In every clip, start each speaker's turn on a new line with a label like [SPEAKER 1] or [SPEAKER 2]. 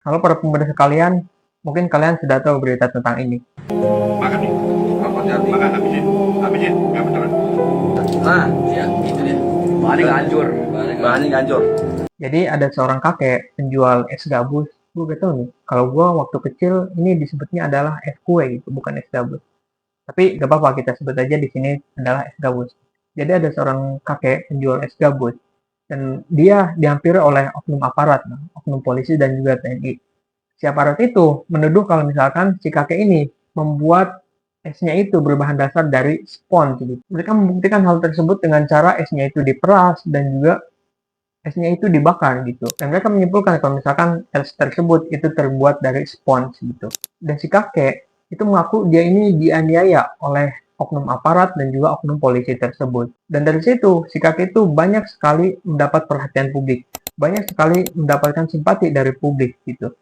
[SPEAKER 1] Halo para pemuda sekalian, mungkin kalian sudah tahu berita tentang ini.
[SPEAKER 2] Makan nih, makan habisin, nggak beneran.
[SPEAKER 3] Nah, ya gitu dia. Bahannya nganjur. Bahannya nganjur.
[SPEAKER 1] Jadi ada seorang kakek penjual es gabus. Gue gak tahu nih, kalau gue waktu kecil ini disebutnya adalah es kue gitu, bukan es gabus. Tapi gak apa-apa, kita sebut aja di sini adalah es gabus. Jadi ada seorang kakek penjual es gabus dan dia dihampiri oleh oknum aparat, oknum polisi dan juga TNI. Si aparat itu menuduh kalau misalkan si kakek ini membuat esnya itu berbahan dasar dari spons gitu. Mereka membuktikan hal tersebut dengan cara esnya itu diperas dan juga esnya itu dibakar gitu. Dan mereka menyimpulkan kalau misalkan es tersebut itu terbuat dari spons gitu. Dan si kakek itu mengaku dia ini dianiaya oleh oknum aparat dan juga oknum polisi tersebut. Dan dari situ si kakek itu banyak sekali mendapat perhatian publik, banyak sekali mendapatkan simpati dari publik gitu.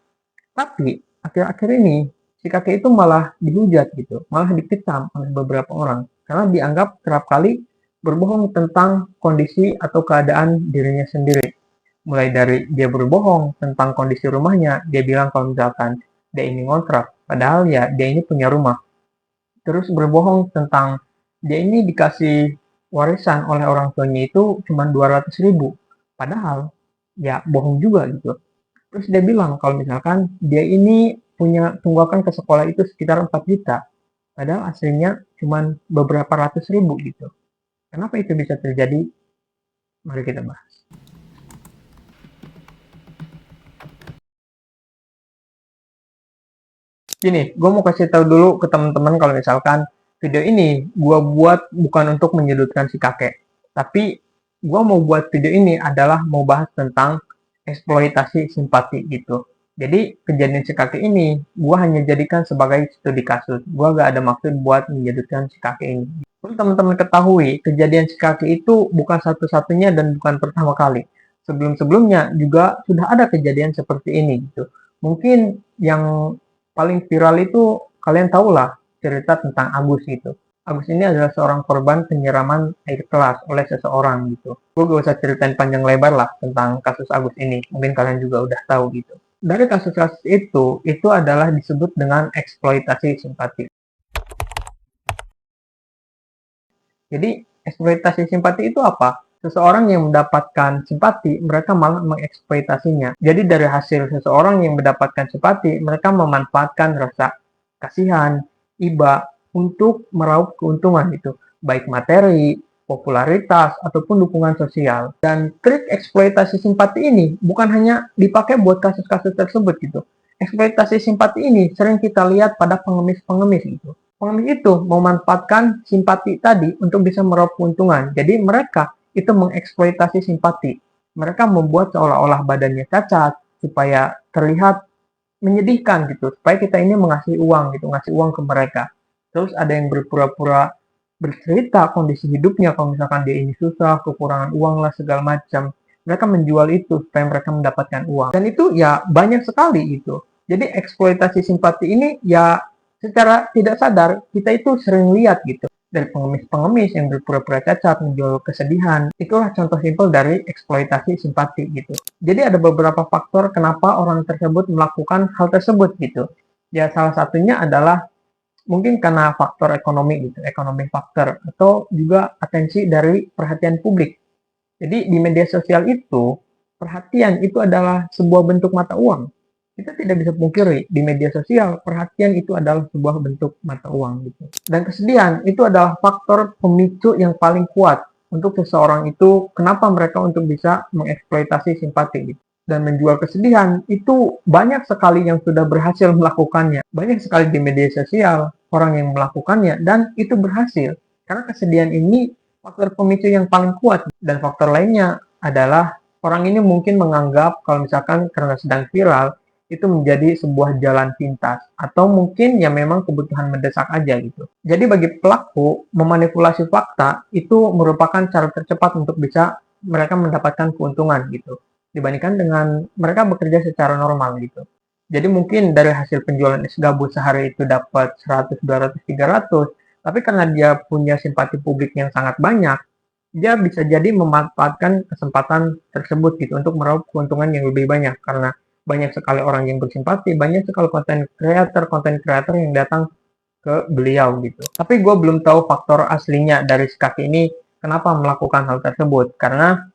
[SPEAKER 1] Tapi akhir-akhir ini si kakek itu malah dihujat gitu, malah dikecam oleh beberapa orang karena dianggap kerap kali berbohong tentang kondisi atau keadaan dirinya sendiri. Mulai dari dia berbohong tentang kondisi rumahnya, dia bilang kalau misalkan dia ini ngontrak, padahal ya dia ini punya rumah. Terus berbohong tentang dia ini dikasih warisan oleh orang tuanya itu cuma 200.000, padahal ya bohong juga gitu. Terus dia bilang kalau misalkan dia ini punya tunggakan ke sekolah itu sekitar 4 juta, padahal aslinya cuma beberapa ratus ribu gitu. Kenapa itu bisa terjadi? Mari kita bahas. Gini, gue mau kasih tahu dulu ke teman-teman kalau misalkan video ini gue buat bukan untuk menyudutkan si kakek, tapi gue mau buat video ini adalah mau bahas tentang eksploitasi simpati gitu. Jadi kejadian si kakek ini gue hanya jadikan sebagai studi kasus. Gue gak ada maksud buat menyudutkan si kakek ini. Perlu teman-teman ketahui, kejadian si kakek itu bukan satu-satunya dan bukan pertama kali. Sebelum-sebelumnya juga sudah ada kejadian seperti ini gitu. Mungkin yang paling viral itu kalian tahulah cerita tentang Agus gitu. Agus ini adalah seorang korban penyiraman air keras oleh seseorang gitu. Gue gak usah ceritain panjang lebar lah tentang kasus Agus ini. Mungkin kalian juga udah tahu gitu. Dari kasus-kasus itu adalah disebut dengan eksploitasi simpati. Jadi eksploitasi simpati itu apa? Seseorang yang mendapatkan simpati, mereka malah mengeksploitasinya. Jadi dari hasil seseorang yang mendapatkan simpati, mereka memanfaatkan rasa kasihan, iba untuk meraup keuntungan itu, baik materi, popularitas, ataupun dukungan sosial. Dan trik eksploitasi simpati ini bukan hanya dipakai buat kasus-kasus tersebut gitu. Eksploitasi simpati ini sering kita lihat pada pengemis-pengemis gitu. Pengemis itu memanfaatkan simpati tadi untuk bisa meraup keuntungan. Jadi mereka itu mengeksploitasi simpati. Mereka membuat seolah-olah badannya cacat supaya terlihat menyedihkan gitu, supaya kita ini mengasih uang gitu, ngasih uang ke mereka. Terus ada yang berpura-pura bercerita kondisi hidupnya, kalau misalkan dia ini susah, kekurangan uang lah segala macam. Mereka menjual itu supaya mereka mendapatkan uang. Dan itu ya banyak sekali itu. Jadi eksploitasi simpati ini ya secara tidak sadar kita itu sering lihat gitu. Dari pengemis-pengemis yang berpura-pura cacat menjual kesedihan, itulah contoh simpel dari eksploitasi simpati gitu. Jadi ada beberapa faktor kenapa orang tersebut melakukan hal tersebut gitu. Ya salah satunya adalah mungkin karena faktor ekonomi gitu, ekonomi faktor atau juga atensi dari perhatian publik. Jadi di media sosial itu perhatian itu adalah sebuah bentuk mata uang. Kita tidak bisa pungkiri di media sosial perhatian itu adalah sebuah bentuk mata uang gitu. Dan kesedihan itu adalah faktor pemicu yang paling kuat untuk seseorang itu kenapa mereka untuk bisa mengeksploitasi simpati gitu. Dan menjual kesedihan itu banyak sekali yang sudah berhasil melakukannya. Banyak sekali di media sosial orang yang melakukannya dan itu berhasil. Karena kesedihan ini faktor pemicu yang paling kuat dan faktor lainnya adalah orang ini mungkin menganggap kalau misalkan karena sedang viral itu menjadi sebuah jalan pintas atau mungkin ya memang kebutuhan mendesak aja gitu. Jadi bagi pelaku memanipulasi fakta itu merupakan cara tercepat untuk bisa mereka mendapatkan keuntungan gitu dibandingkan dengan mereka bekerja secara normal gitu. Jadi mungkin dari hasil penjualan es gabus sehari itu dapat 100, 200, 300, tapi karena dia punya simpati publik yang sangat banyak, dia bisa jadi memanfaatkan kesempatan tersebut gitu untuk meraup keuntungan yang lebih banyak karena banyak sekali orang yang bersimpati, banyak sekali konten kreator yang datang ke beliau gitu. Tapi gue belum tahu faktor aslinya dari si kakek ini kenapa melakukan hal tersebut, karena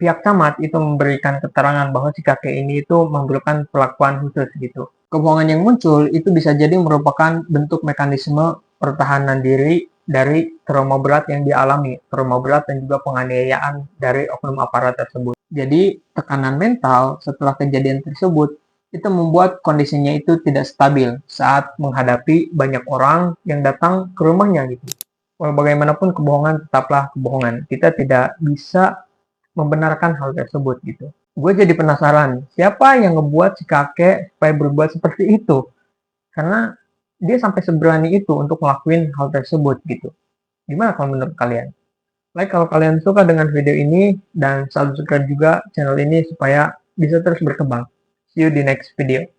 [SPEAKER 1] pihak camat itu memberikan keterangan bahwa si kakek ini itu memerlukan perlakuan khusus gitu. Kebohongan yang muncul itu bisa jadi merupakan bentuk mekanisme pertahanan diri dari trauma berat yang dialami, trauma berat dan juga penganiayaan dari oknum aparat tersebut. Jadi tekanan mental setelah kejadian tersebut itu membuat kondisinya itu tidak stabil saat menghadapi banyak orang yang datang ke rumahnya gitu. Walau bagaimanapun kebohongan tetaplah kebohongan. Kita tidak bisa membenarkan hal tersebut gitu. Gue jadi penasaran, siapa yang ngebuat si kakek supaya berbuat seperti itu? Karena dia sampai seberani itu untuk ngelakuin hal tersebut gitu. Gimana kalau menurut kalian? Like kalau kalian suka dengan video ini dan subscribe juga channel ini supaya bisa terus berkembang. See you di next video.